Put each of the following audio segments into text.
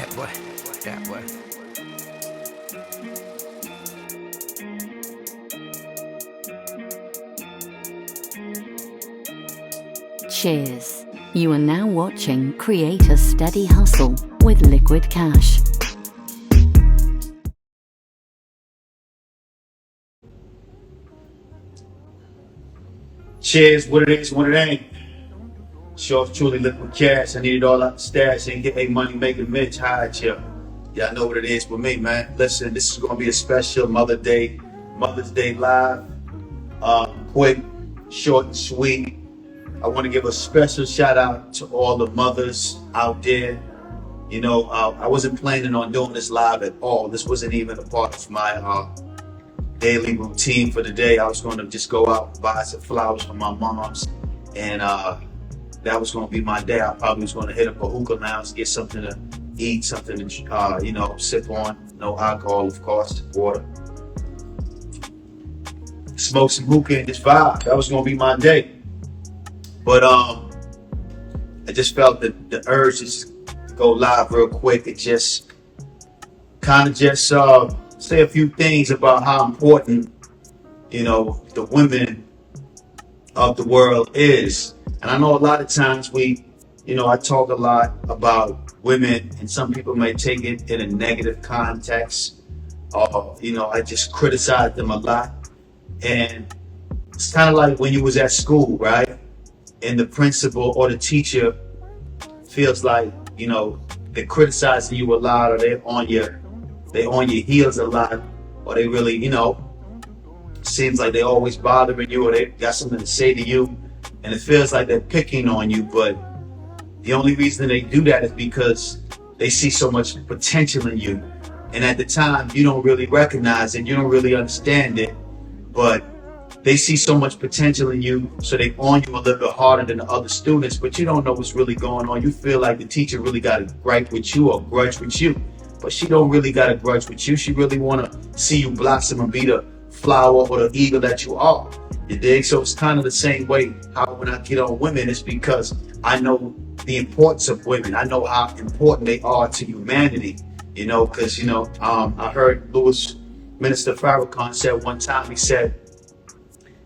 Yeah, boy. Yeah, boy. Cheers. You are now watching Create a Steady Hustle with Likquidcash. Cheers, what it is, what it ain't. Sure, truly Likquidcash. I needed all that stash and get a money making Mitch hide here. Y'all know what it is with me, man. Listen, this is gonna be a special Mother's Day live. Quick, short and sweet. I want to give a special shout out to all the mothers out there. You know, I wasn't planning on doing this live at all. This wasn't even a part of my daily routine for the day. I was going to just go out and buy some flowers for my mom's, and that was going to be my day. I probably was going to hit up a hookah lounge, get something to eat, something to sip on. No alcohol, of course, water. Smoke some hookah and just vibe. That was going to be my day. But I just felt the urge to just go live real quick and just say a few things about how important, the women of the world is. And I know a lot of times I talk a lot about women, and some people may take it in a negative context, or, I just criticize them a lot. And it's kind of like when you was at school, right? And the principal or the teacher feels like, they're criticizing you a lot, or they're on your heels a lot, or they really, seems like they're always bothering you, or they got something to say to you, and it feels like they're picking on you. But the only reason they do that is because they see so much potential in you. And at the time, you don't really recognize it, you don't really understand it, but they see so much potential in you, so they on you a little bit harder than the other students, but you don't know what's really going on. You feel like the teacher really got a gripe with you or grudge with you, but she don't really got a grudge with you. She really want to see you blossom and be the flower or the eagle that you are. You dig? So it's kind of the same way how when I get on women, it's because I know the importance of women. I know how important they are to humanity, because, I heard Minister Farrakhan said one time, he said,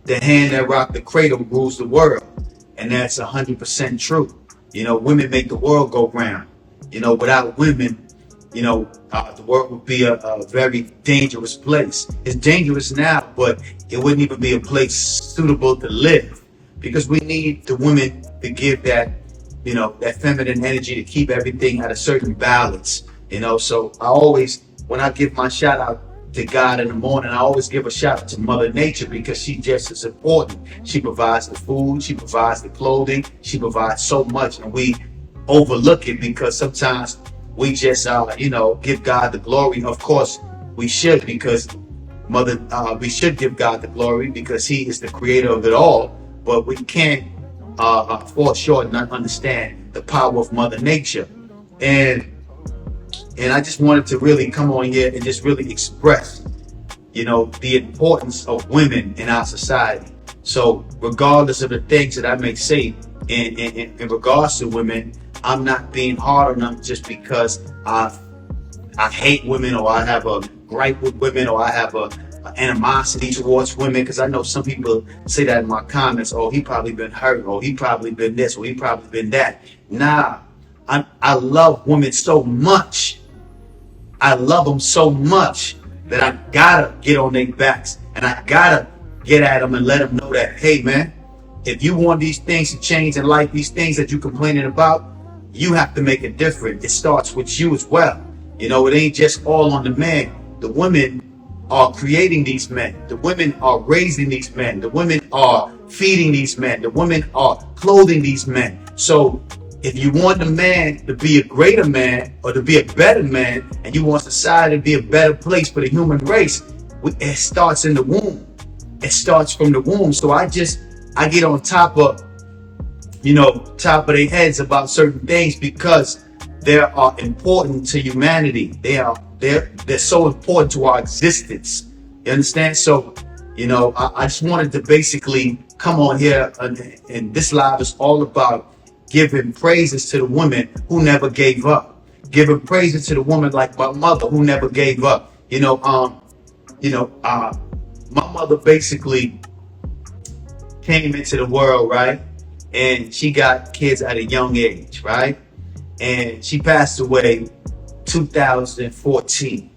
the hand that rocked the cradle rules the world. And that's 100% true. Women make the world go round. Without women, the world would be a very dangerous place. It's dangerous now, but it wouldn't even be a place suitable to live, because we need the women to give that, that feminine energy to keep everything at a certain balance. So I always, when I give my shout out to God in the morning, I always give a shout out to Mother Nature, because she's just as important. She provides the food, she provides the clothing, she provides so much, and we overlook it because sometimes we just give God the glory. Of course we should, because we should give God the glory because He is the creator of it all, but we can't fall short and not understand the power of Mother Nature. And I just wanted to really come on here and just really express, the importance of women in our society. So regardless of the things that I may say in regards to women, I'm not being hard on them just because I hate women, or I have a gripe with women, or I have a animosity towards women, because I know some people say that in my comments. Oh, he probably been hurt, or he probably been this, or he probably been that. Nah, I love women so much. I love them so much that I gotta get on their backs, and I gotta get at them and let them know that, hey man, if you want these things to change in life, these things that you're complaining about, you have to make a difference. It starts with you as well. It ain't just all on the man. The women are creating these men. The women are raising these men. The women are feeding these men. The women are clothing these men. So if you want a man to be a greater man, or to be a better man, and you want society to be a better place for the human race, it starts in the womb. It starts from the womb. So I get on top of their heads about certain things, because they are important to humanity. They're so important to our existence. You understand? So, I just wanted to basically come on here, and this live is all about giving praises to the women who never gave up, giving praises to the woman like my mother who never gave up. My mother basically came into the world, right? And she got kids at a young age, right? And she passed away 2014,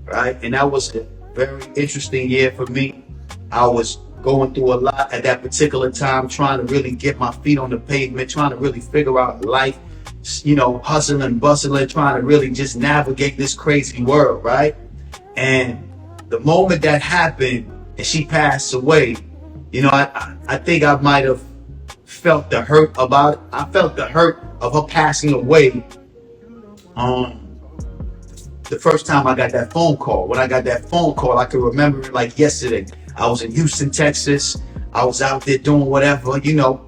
right? And that was a very interesting year for me. I was going through a lot at that particular time, trying to really get my feet on the pavement, trying to really figure out life, hustling, bustling, trying to really just navigate this crazy world, right? And the moment that happened and she passed away, I think I might have felt the hurt about it. I felt the hurt of her passing away the first time I got that phone call. When I got that phone call, I can remember it like yesterday. I was in Houston, Texas. I was out there doing whatever,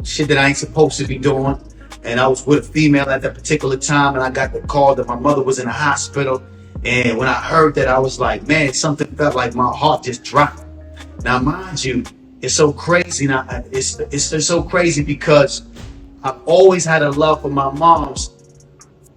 shit that I ain't supposed to be doing. And I was with a female at that particular time, and I got the call that my mother was in the hospital. And when I heard that, I was like, man, something felt like my heart just dropped. Now, mind you, it's so crazy. Now, it's so crazy because I've always had a love for my moms,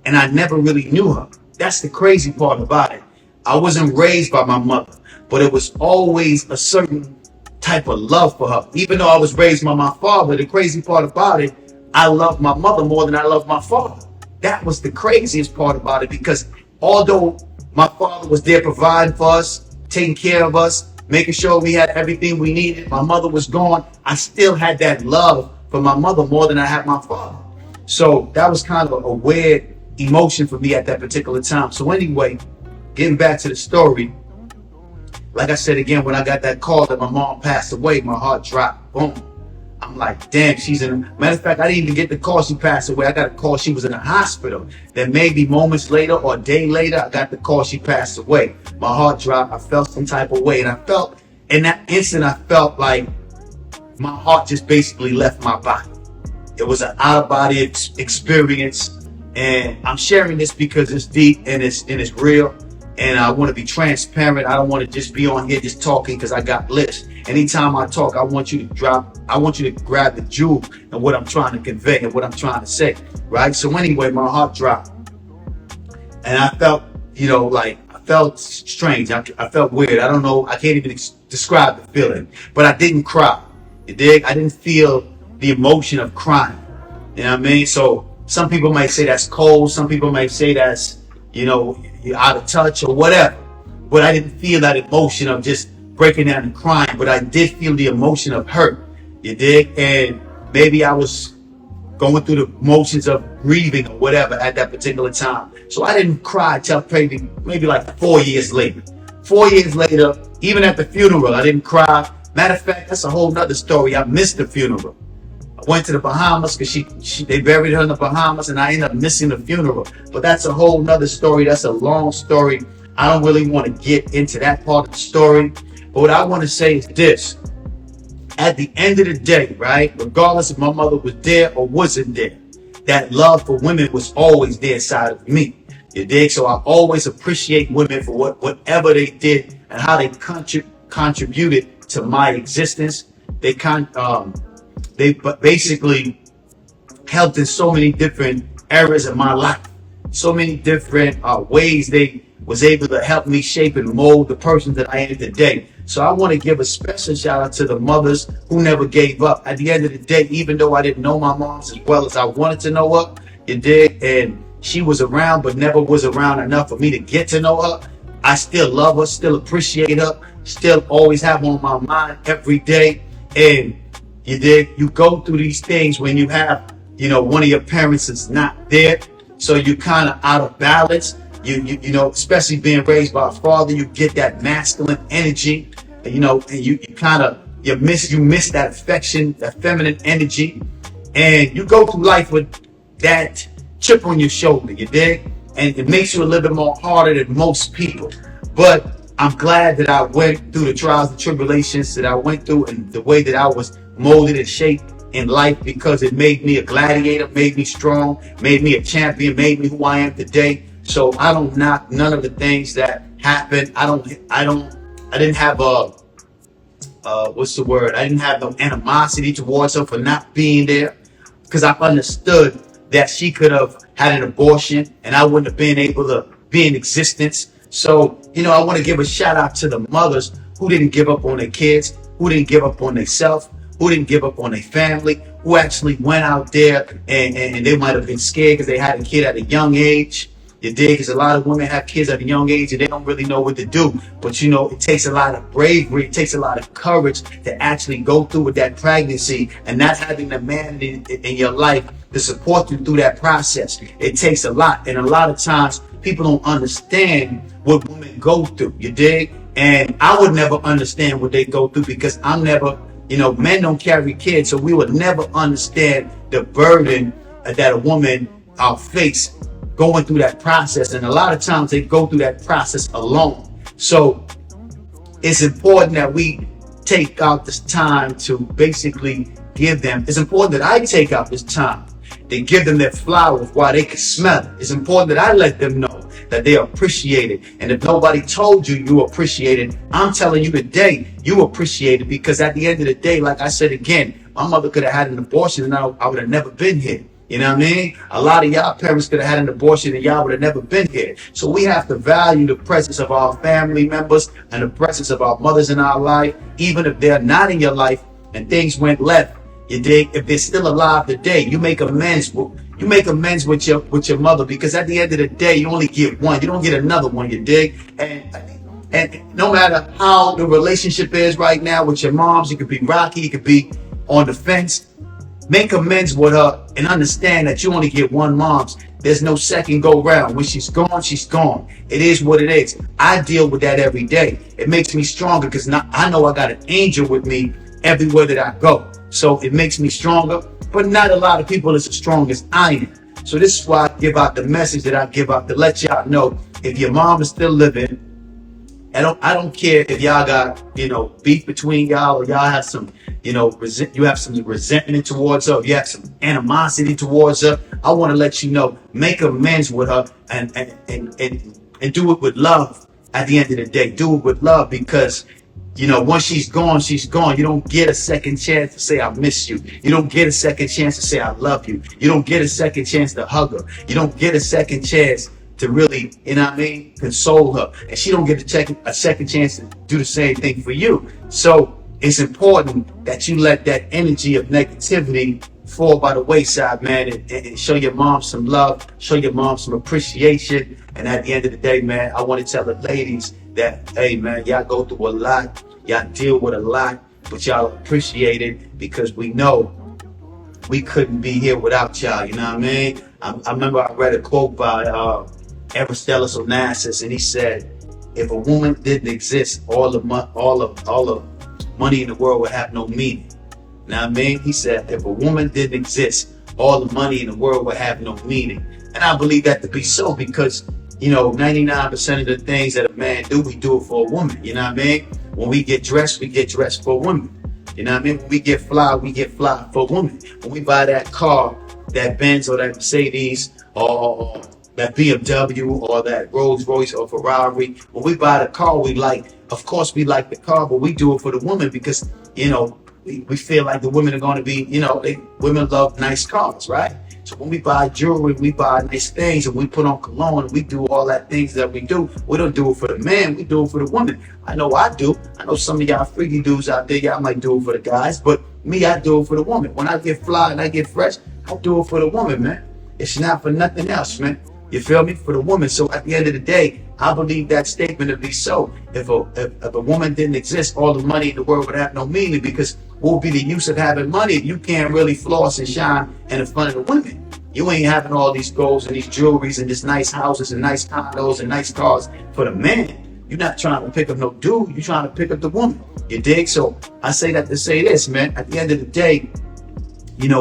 and I never really knew her. That's the crazy part about it. I wasn't raised by my mother, but it was always a certain type of love for her. Even though I was raised by my father, the crazy part about it, I loved my mother more than I loved my father. That was the craziest part about it, because although my father was there providing for us, taking care of us, making sure we had everything we needed, my mother was gone, I still had that love for my mother more than I had my father. So that was kind of a weird emotion for me at that particular time. So anyway, getting back to the story, like I said again, when I got that call that my mom passed away, my heart dropped. Boom. I'm like, damn, matter of fact, I didn't even get the call she passed away. I got a call she was in the hospital. Then maybe moments later or a day later, I got the call she passed away. My heart dropped. I felt some type of way. And I felt, in that instant, I felt like my heart just basically left my body. It was an out-of-body experience. And I'm sharing this because it's deep and it's real. And I want to be transparent. I don't want to just be on here just talking because I got lips. Anytime I talk, I want you to grab the jewel and what I'm trying to convey and what I'm trying to say, right? So anyway, my heart dropped. And I felt, I felt strange. I felt weird. I don't know. I can't even describe the feeling. But I didn't cry. You dig? I didn't feel the emotion of crying. You know what I mean? So some people might say that's cold. Some people might say that's, you're out of touch or whatever. But I didn't feel that emotion of just breaking down and crying. But I did feel the emotion of hurt. You dig? And maybe I was going through the motions of grieving or whatever at that particular time. So I didn't cry till maybe like 4 years later. 4 years later, even at the funeral, I didn't cry. Matter of fact, that's a whole nother story. I missed the funeral. I went to the Bahamas because they buried her in the Bahamas, and I ended up missing the funeral. But that's a whole nother story. That's a long story. I don't really want to get into that part of the story. But what I want to say is this. At the end of the day, right, regardless if my mother was there or wasn't there, that love for women was always there inside of me. You dig? So I always appreciate women for whatever they did and how they contributed to my existence. They basically helped in so many different areas of my life, so many different ways they was able to help me shape and mold the person that I am today. So I want to give a special shout out to the mothers who never gave up. At the end of the day, even though I didn't know my moms as well as I wanted to know her, you did, and she was around but never was around enough for me to get to know her, I still love her, still appreciate her, still always have her on my mind every day. And you did, you go through these things when you have, one of your parents is not there, so you're kind of out of balance. Especially being raised by a father, you get that masculine energy, and you miss that affection, that feminine energy, and you go through life with that chip on your shoulder, you dig? And it makes you a little bit more harder than most people. But I'm glad that I went through the trials and tribulations that I went through and the way that I was molded and shaped in life, because it made me a gladiator, made me strong, made me a champion, made me who I am today. So I don't knock none of the things that happened. I didn't have I didn't have no animosity towards her for not being there, because I understood that she could have had an abortion, and I wouldn't have been able to be in existence. So, I want to give a shout out to the mothers who didn't give up on their kids, who didn't give up on themselves, who didn't give up on their family, who actually went out there and they might have been scared because they had a kid at a young age. You dig? Because a lot of women have kids at a young age and they don't really know what to do. But it takes a lot of bravery, it takes a lot of courage to actually go through with that pregnancy and not having the man in your life to support you through that process. It takes a lot. And a lot of times people don't understand what women go through. You dig? And I would never understand what they go through because I'm never, men don't carry kids, so we would never understand the burden that a woman face going through that process. And a lot of times they go through that process alone. So it's important that we take out this time to basically give them, it's important that I take out this time to give them their flowers while they can smell it. It's important that I let them know that they are appreciated. And if nobody told you you appreciated, I'm telling you today, you appreciate it, because at the end of the day, like I said again, my mother could have had an abortion and I would have never been here. You know what I mean? A lot of y'all parents could have had an abortion and y'all would have never been here. So we have to value the presence of our family members and the presence of our mothers in our life, even if they're not in your life and things went left. You dig? If they're still alive today, you make amends. You make amends with your mother, because at the end of the day, you only get one. You don't get another one. You dig? And no matter how the relationship is right now with your moms, it could be rocky, it could be on the fence. Make amends with her and understand that you only get one moms. There's no second go round. When she's gone, she's gone. It is what it is. I deal with that every day. It makes me stronger because I know I got an angel with me everywhere that I go. So it makes me stronger, but not a lot of people is as strong as I am. So this is why I give out the message that I give out to let y'all know, if your mom is still living, I don't care if y'all got, beef between y'all, or y'all have some, you have some resentment towards her, or you have some animosity towards her. I want to let you know, make amends with her and do it with love. At the end of the day, do it with love, because once she's gone, she's gone. You don't get a second chance to say I miss you. You don't get a second chance to say I love you. You don't get a second chance to hug her. You don't get a second chance to really, console her. And she don't get a second chance to do the same thing for you. So it's important that you let that energy of negativity fall by the wayside, man, and show your mom some love, show your mom some appreciation. And at the end of the day, man, I want to tell the ladies that, hey, man, y'all go through a lot, y'all deal with a lot, but y'all appreciate it, because we know we couldn't be here without y'all. You know what I mean? I remember I read a quote by Aristotle Onassis, and he said, if a woman didn't exist, all the money in the world would have no meaning. You know what I mean? He said, if a woman didn't exist, all the money in the world would have no meaning. And I believe that to be so, because 99% of the things that a man do, we do it for a woman. You know what I mean? When we get dressed for a woman. You know what I mean? When we get fly for a woman. When we buy that car, that Benz or that Mercedes or that BMW or that Rolls Royce or Ferrari, when we buy the car, of course we like the car, but we do it for the woman, because, we feel like the women are going to be, women love nice cars, right? So when we buy jewelry, we buy nice things, and we put on cologne, and we do all that things that we do. We don't do it for the man, we do it for the woman. I know I do. I know some of y'all freaky dudes out there, y'all might do it for the guys, but me, I do it for the woman. When I get fly and I get fresh, I do it for the woman, man. It's not for nothing else, man. You feel me? For the woman. So at the end of the day, I believe that statement to be so. If a woman didn't exist, all the money in the world would have no meaning, because what would be the use of having money if you can't really floss and shine in front of the women? You ain't having all these golds and these jewelries and these nice houses and nice condos and nice cars for the man. You're not trying to pick up no dude. You're trying to pick up the woman. You dig? So I say that to say this, man. At the end of the day,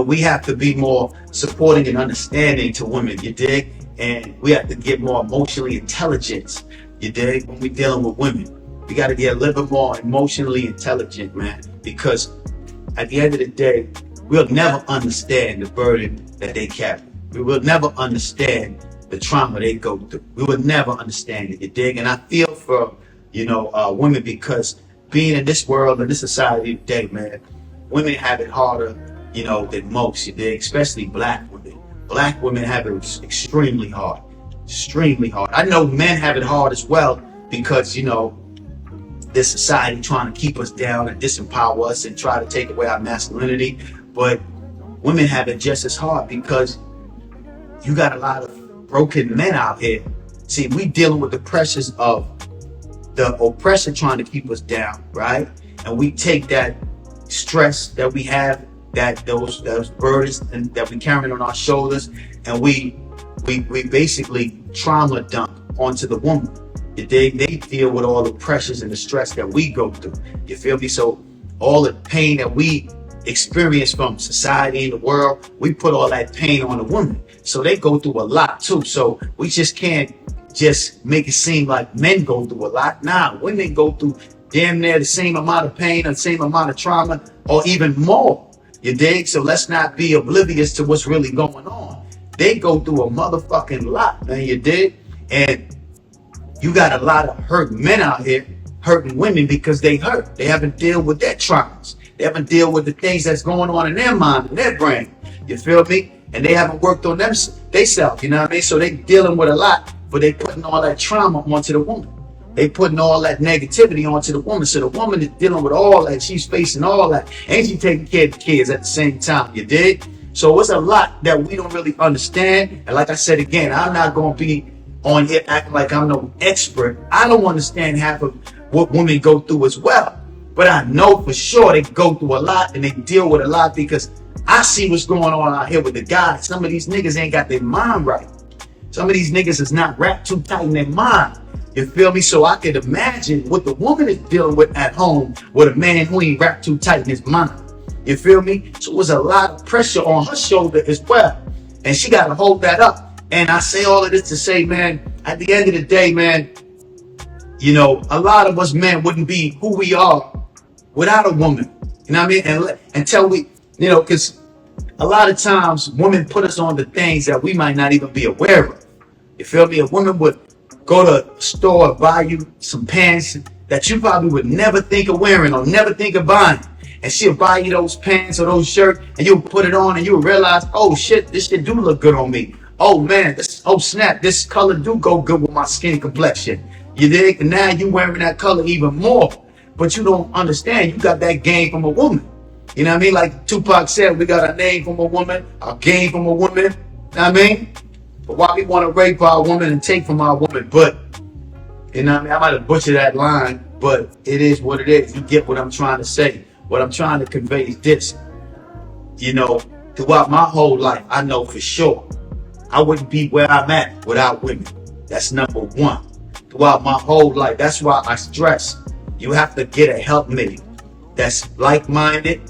we have to be more supporting and understanding to women. You dig? And we have to get more emotionally intelligent. You dig? When we're dealing with women, we got to get a little bit more emotionally intelligent, man. Because at the end of the day, we'll never understand the burden that they carry. We will never understand the trauma they go through. We will never understand it. You dig? And I feel for, women, because being in this world and this society today, man, women have it harder, than most. You dig? Especially black women. black women have it extremely hard. Extremely hard. I know men have it hard as well because, you know, this society trying to keep us down and disempower us and try to take away our masculinity. But women have it just as hard because you got a lot of broken men out here. See, we dealing with the pressures of the oppressor trying to keep us down, right? And we take that stress that we have, that those burdens and that we carrying on our shoulders, and we basically trauma dump onto the woman. They deal with all the pressures and the stress that we go through. You feel me? So all the pain that we experience from society and the world, we put all that pain on the woman. So they go through a lot too. So we just can't just make it seem like men go through a lot. Nah, women go through damn near the same amount of pain and the same amount of trauma, or even more. You dig? So let's not be oblivious to what's really going on. They go through a motherfucking lot, man. You dig? And you got a lot of hurt men out here hurting women because they hurt. They haven't dealt with their traumas. They haven't dealt with the things that's going on in their mind and their brain. You feel me? And they haven't worked on themselves. You know what I mean? So they dealing with a lot, but they putting all that trauma onto the woman. They putting all that negativity onto the woman. So the woman is dealing with all that. She's facing all that. And she taking care of the kids at the same time. You dig? So it's a lot that we don't really understand. And like I said again, I'm not going to be on here acting like I'm no expert. I don't understand half of what women go through as well. But I know for sure they go through a lot and they deal with a lot because I see what's going on out here with the guys. Some of these niggas ain't got their mind right. Some of these niggas is not wrapped too tight in their mind. You feel me? So I could imagine what the woman is dealing with at home with a man who ain't wrapped too tight in his mind. You feel me? So it was a lot of pressure on her shoulder as well. And she got to hold that up. And I say all of this to say, man, at the end of the day, man, you know, a lot of us men wouldn't be who we are without a woman. You know what I mean? And until we, you know, because a lot of times women put us on the things that we might not even be aware of. You feel me? A woman would go to a store and buy you some pants that you probably would never think of wearing or never think of buying. And she'll buy you those pants or those shirts and you'll put it on and you'll realize, oh shit, this shit do look good on me. Oh man, oh snap, this color do go good with my skin complexion. You dig? And now you wearing that color even more. But you don't understand, you got that game from a woman. You know what I mean? Like Tupac said, we got our name from a woman, our game from a woman. You know what I mean? But why we want to rape our woman and take from our woman? But, you know what I mean? I might have butchered that line, but it is what it is. You get what I'm trying to say. What I'm trying to convey is this. You know, throughout my whole life, I know for sure I wouldn't be where I'm at without women. That's number one. Throughout my whole life, that's why I stress you have to get a helpmate that's like-minded,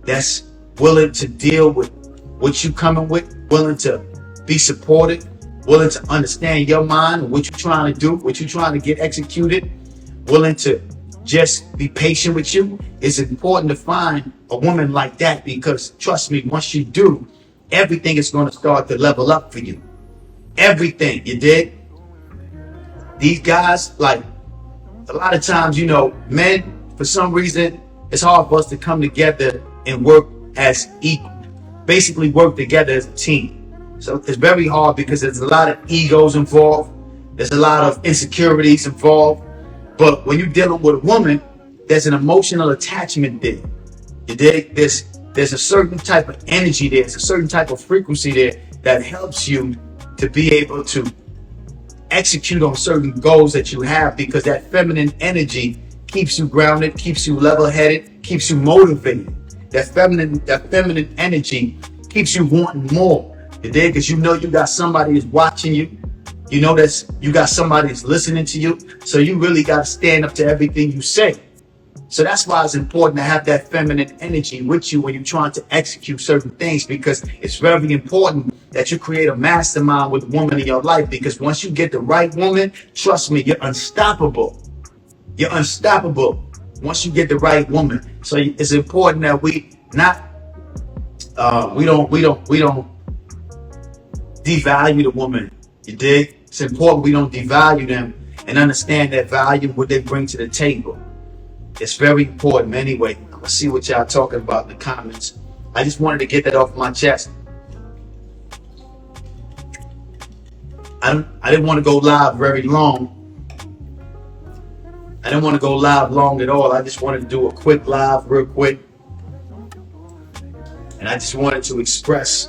that's willing to deal with what you coming with, willing to be supported, willing to understand your mind and what you're trying to do, what you're trying to get executed, willing to just be patient with you. It's important to find a woman like that because trust me, once you do, everything is going to start to level up for you. Everything, you dig? These guys, like, a lot of times, you know, men, for some reason, it's hard for us to come together and work as equal. Basically work together as a team. So it's very hard because there's a lot of egos involved. There's a lot of insecurities involved. But when you're dealing with a woman, there's an emotional attachment there. You dig? There's a certain type of energy there. There's a certain type of frequency there that helps you to be able to execute on certain goals that you have because that feminine energy keeps you grounded, keeps you level-headed, keeps you motivated. That feminine energy keeps you wanting more. You dig? Because you know you got somebody that's watching you. You know that you got somebody that's listening to you. So you really got to stand up to everything you say. So that's why it's important to have that feminine energy with you when you're trying to execute certain things, because it's very important that you create a mastermind with a woman in your life, because once you get the right woman, trust me, you're unstoppable. You're unstoppable once you get the right woman. So it's important that we don't devalue the woman. You dig? It's important we don't devalue them and understand that value, what they bring to the table. It's very important. Anyway, I'm gonna see what y'all talking about in the comments. I just wanted to get that off my chest. I didn't want to go live very long. I didn't want to go live long at all. I just wanted to do a quick live, real quick. And I just wanted to express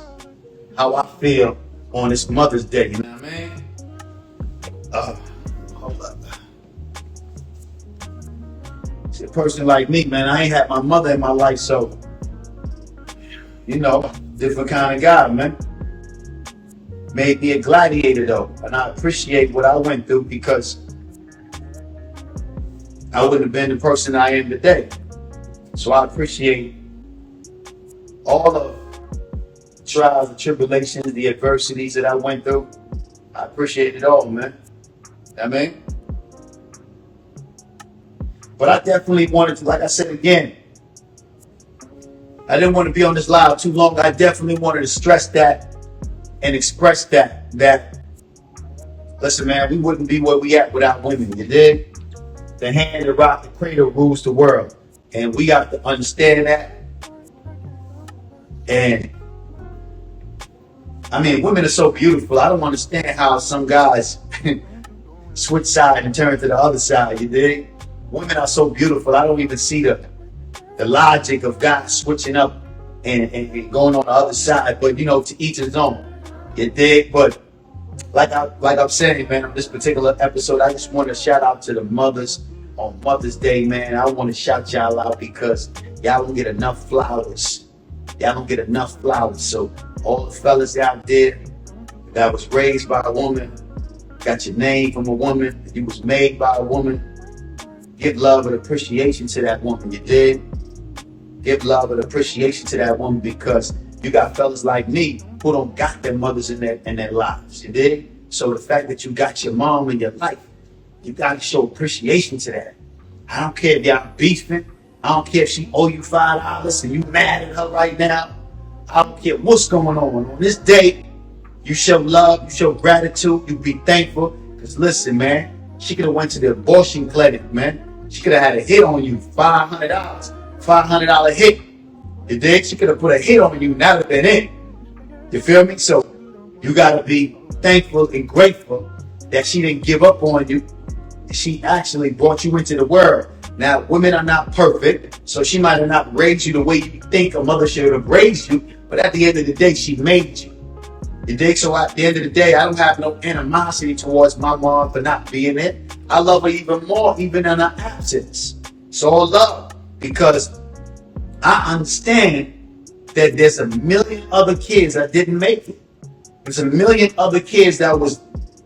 how I feel on this Mother's Day. You know what I mean? Hold up. See, a person like me, man, I ain't had my mother in my life, so, you know, different kind of guy, man. Made me a gladiator, though. And I appreciate what I went through because I wouldn't have been the person I am today. So I appreciate all the trials, the tribulations, the adversities that I went through. I appreciate it all, man. I mean, but I definitely wanted to, like I said again, I didn't want to be on this live too long. I definitely wanted to stress that and express that, listen, man, we wouldn't be where we at without women, you dig? The hand that rock the cradle rules the world. And we got to understand that. And I mean, women are so beautiful. I don't understand how some guys switch side and turn to the other side, you dig? Women are so beautiful. I don't even see the logic of guys switching up and going on the other side. But, you know, to each his own, you dig? But like I'm saying, man, on this particular episode, I just want to shout out to the mothers on Mother's Day, man. I want to shout y'all out because y'all don't get enough flowers. Y'all don't get enough flowers. So all the fellas out there that was raised by a woman, got your name from a woman, you was made by a woman, give love and appreciation to that woman, you did. Give love and appreciation to that woman because you got fellas like me who don't got their mothers in their lives, you did. So the fact that you got your mom in your life, you got to show appreciation to that. I don't care if y'all beefing. I don't care if she owe you $5 and you mad at her right now. I don't care what's going on. On this day, you show love, you show gratitude, you be thankful. Because listen, man, she could have went to the abortion clinic, man. She could have had a hit on you, $500. $500 hit. You dig? She could have put a hit on you, and that would have been it. You feel me? So you got to be thankful and grateful that she didn't give up on you. She actually brought you into the world. Now, women are not perfect, so she might have not raised you the way you think a mother should have raised you, but at the end of the day, she made you. You dig? So at the end of the day, I don't have no animosity towards my mom for not being it. I love her even more, even in her absence. So love, because I understand that there's a million other kids that didn't make it. There's a million other kids that was,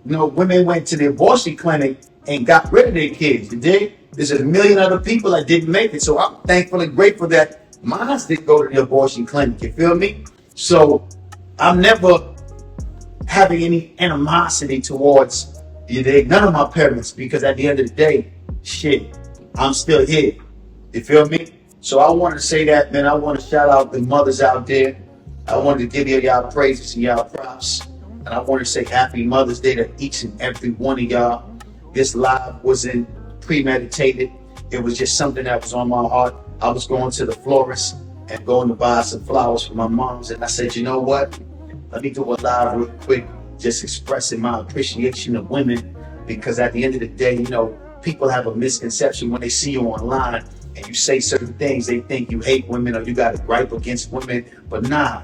you know, women went to the abortion clinic and got rid of their kids, you dig? There's a million other people that didn't make it. So I'm thankful and grateful that mine didn't go to the abortion clinic, you feel me? So I'm never having any animosity towards, you dig, none of my parents, because at the end of the day, shit, I'm still here, you feel me? So I want to say that, man. I want to shout out the mothers out there. I wanted to give y'all praises and y'all props. And I want to say happy Mother's Day to each and every one of y'all. This live wasn't premeditated. It was just something that was on my heart. I was going to the florist and going to buy some flowers for my mom's. And I said, you know what? Let me do a live real quick, just expressing my appreciation of women. Because at the end of the day, you know, people have a misconception when they see you online and you say certain things. They think you hate women or you got a gripe against women. But nah,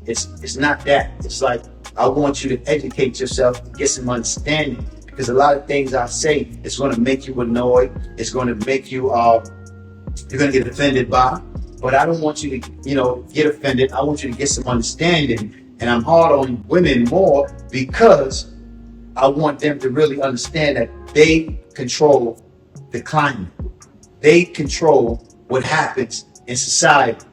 it's not that. It's like, I want you to educate yourself, get some understanding. Because a lot of things I say, it's going to make you annoyed. It's going to make you, you're going to get offended by. But I don't want you to, you know, get offended. I want you to get some understanding. And I'm hard on women more because I want them to really understand that they control the climate. They control what happens in society.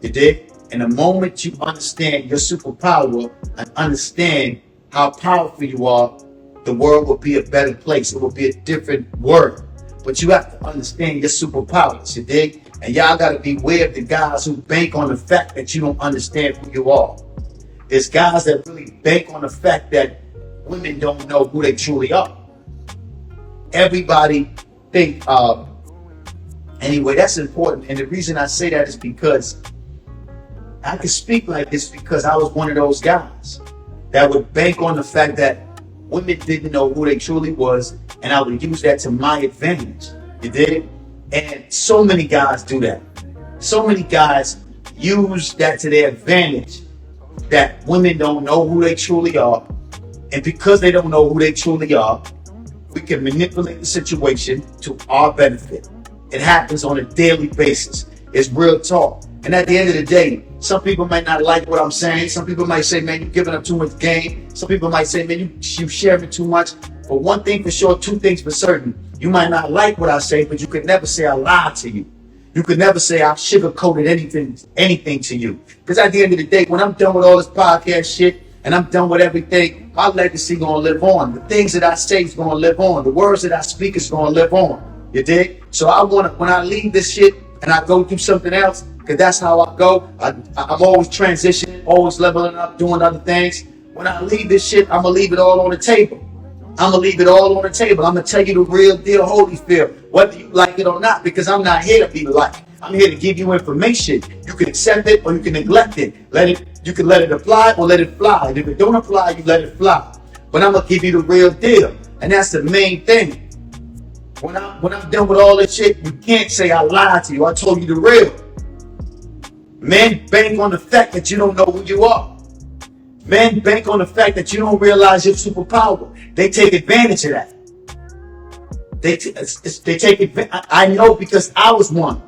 You dig? And the moment you understand your superpower and understand how powerful you are, the world will be a better place. It will be a different world. But you have to understand your superpowers, you dig? And y'all got to be aware of the guys who bank on the fact that you don't understand who you are. There's guys that really bank on the fact that women don't know who they truly are. Everybody think, anyway, that's important. And the reason I say that is because I can speak like this because I was one of those guys that would bank on the fact that women didn't know who they truly was, and I would use that to my advantage. You dig? And so many guys do that. So many guys use that to their advantage, that women don't know who they truly are. And because they don't know who they truly are, we can manipulate the situation to our benefit. It happens on a daily basis. It's real talk. And at the end of the day, some people might not like what I'm saying. Some people might say, man, you're giving up too much game. Some people might say, man, you sharing too much. But one thing for sure, two things for certain. You might not like what I say, but you could never say I lied to you. You could never say I sugarcoated anything to you. Because at the end of the day, when I'm done with all this podcast shit and I'm done with everything, my legacy gonna live on. The things that I say is gonna live on. The words that I speak is gonna live on. You dig? So I wanna, when I leave this shit and I go do something else, because that's how I go. I'm always transitioning, always leveling up, doing other things. When I leave this shit, I'm gonna leave it all on the table. I'm gonna leave it all on the table. I'm gonna tell you the real deal, Holyfield, whether you like it or not, because I'm not here to be liked. I'm here to give you information. You can accept it or you can neglect it. You can let it apply or let it fly. And if it don't apply, you let it fly. But I'm gonna give you the real deal, and that's the main thing. When I'm done with all this shit, you can't say I lied to you. I told you the real. Men bank on the fact that you don't know who you are. Men bank on the fact that you don't realize your superpower. They take advantage of that. They take advantage. I know because I was one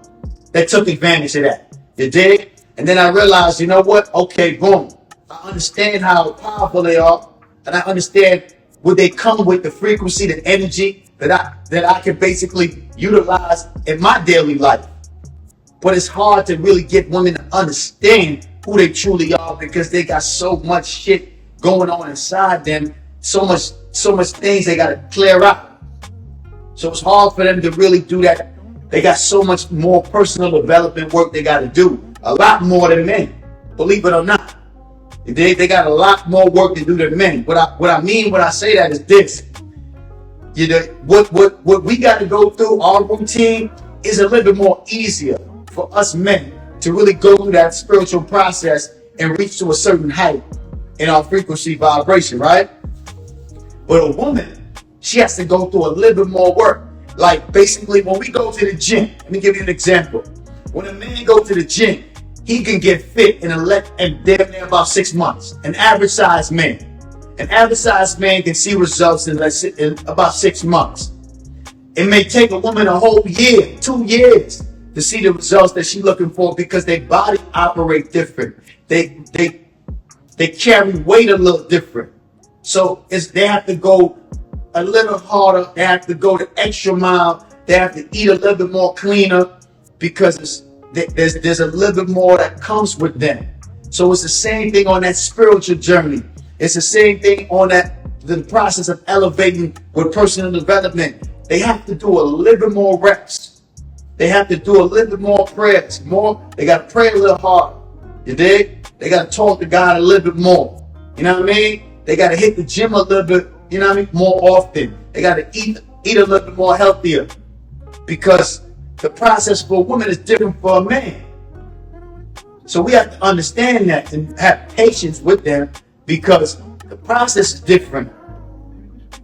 that took advantage of that. You dig? And then I realized, you know what? Okay, boom. I understand how powerful they are, and I understand what they come with, the frequency, the energy that I can basically utilize in my daily life. But it's hard to really get women to understand who they truly are, because they got so much shit going on inside them, so much things they got to clear out. So it's hard for them to really do that. They got so much more personal development work they got to do, a lot more than men, believe it or not. They got a lot more work to do than men. What I mean when I say that is this: what we got to go through, our routine, is a little bit more easier for us men to really go through that spiritual process and reach to a certain height in our frequency vibration, right? But a woman, she has to go through a little bit more work. Like basically when we go to the gym, let me give you an example. When a man go to the gym, he can get fit in damn near about 6 months. An average sized man. An average sized man can see results in about 6 months. It may take a woman a whole year, 2 years, to see the results that she's looking for, because their body operate different. They carry weight a little different. So they have to go a little harder. They have to go the extra mile. They have to eat a little bit more cleaner, because there's a little bit more that comes with them. So it's the same thing on that spiritual journey. It's the same thing on the process of elevating with personal development. They have to do a little bit more reps. They have to do a little bit more prayers. They got to pray a little harder. You dig? They got to talk to God a little bit more. You know what I mean? They got to hit the gym a little bit, you know what I mean, more often. They got to eat a little bit more healthier, because the process for a woman is different for a man. So we have to understand that and have patience with them, because the process is different.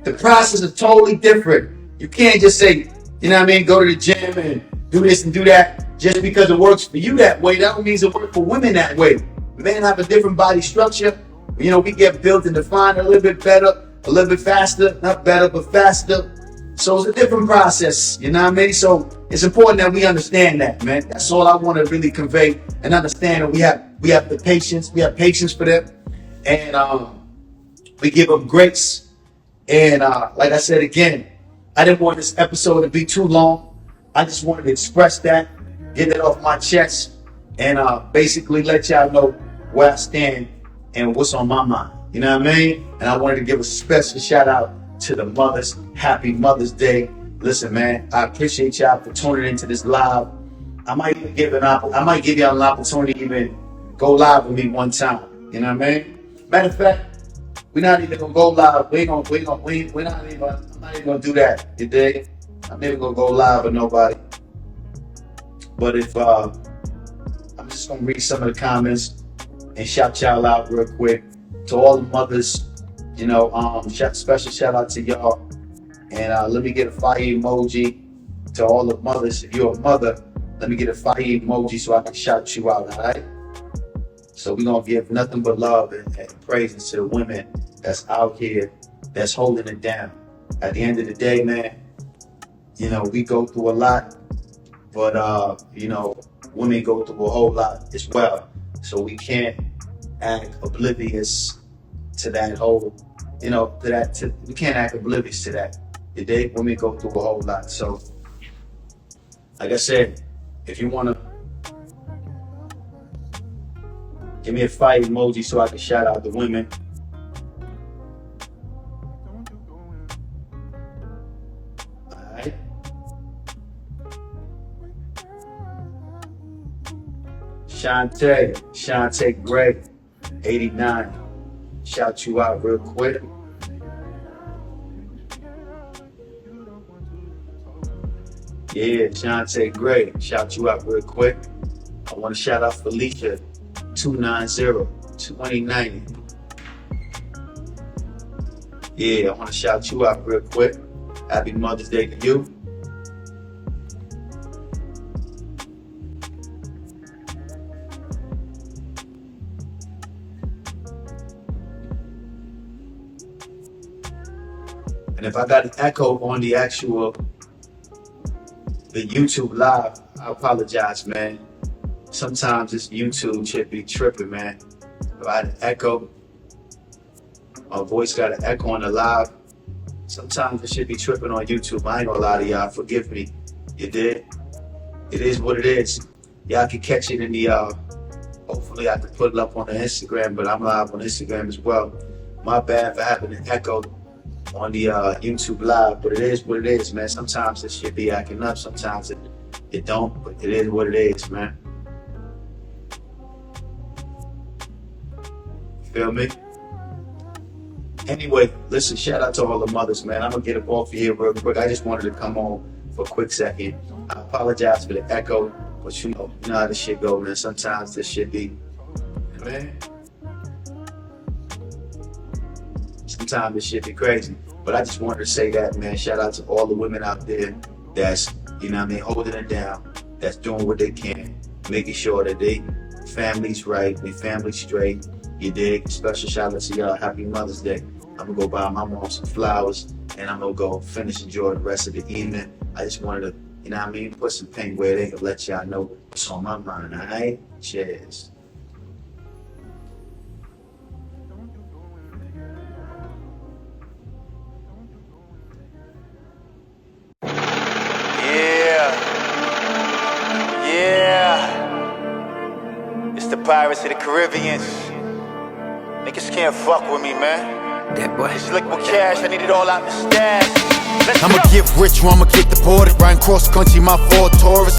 The process is totally different. You can't just say, you know what I mean, go to the gym and do this and do that just because it works for you that way. That means it works for women that way. Men have a different body structure. You know, we get built and defined a little bit better, a little bit faster, not better, but faster. So it's a different process, you know what I mean? So it's important that we understand that, man. That's all I want to really convey and understand. And we have the patience. We have patience for them, and we give them grace. And like I said again, I didn't want this episode to be too long. I just wanted to express that, get it off my chest, and basically let y'all know where I stand and what's on my mind. You know what I mean? And I wanted to give a special shout out to the mothers. Happy Mother's Day. Listen, man, I appreciate y'all for tuning into this live. I might give y'all an opportunity to even go live with me one time. You know what I mean? Matter of fact, we're not even gonna go live. I'm not even gonna do that. You dig? I'm never gonna go live with nobody. But if I'm just gonna read some of the comments and shout y'all out real quick to all the mothers Special shout out to y'all. And let me get a fire emoji to all the mothers. If you're a mother, let me get a fire emoji so I can shout you out, all right? So we're going to give nothing but love and praises to the women that's out here, that's holding it down. At the end of the day, man, we go through a lot, but, women go through a whole lot as well. So we can't act oblivious to that whole, we can't act oblivious to that. You dig? Women go through a whole lot. So, like I said, if you want to give me a fire emoji so I can shout out the women. Alright. Shantae Gray, 89. Shout you out real quick. Yeah, Shantae Gray, shout you out real quick. I want to shout out Felicia, 290-2090. Yeah, I want to shout you out real quick. Happy Mother's Day to you. And if I got an echo on the YouTube live, I apologize, man. Sometimes this YouTube should be tripping, man. If I had an echo, my voice got an echo on the live. Sometimes it should be tripping on YouTube. I ain't gonna lie to y'all, forgive me. You did? It is what it is. Y'all can catch it in the, hopefully I can put it up on the Instagram, but I'm live on Instagram as well. My bad for having an echo on the YouTube live, but it is what it is, man. Sometimes this shit be acting up, sometimes it don't, but it is what it is, man. Feel me? Anyway, listen, shout out to all the mothers, man. I'm gonna get up off of here real quick. I just wanted to come on for a quick second. I apologize for the echo, but you know how this shit go, man. Sometimes this shit be, man. Sometimes this shit be crazy. But I just wanted to say that, man. Shout out to all the women out there that's, holding it down, that's doing what they can, making sure that they family's right, their family's straight. You dig? Special shout out to y'all. Happy Mother's Day. I'm gonna go buy my mom some flowers and I'm gonna go finish enjoying the rest of the evening. I just wanted to, put some pen where they can let y'all know what's on my mind, alright? Cheers. It's the Pirates of the Caribbean. Niggas can't fuck with me, man. That boy. It's Likquidcash, I need it all out the stash. I'ma get rich or I'ma get deported. Riding cross country, my Ford Taurus.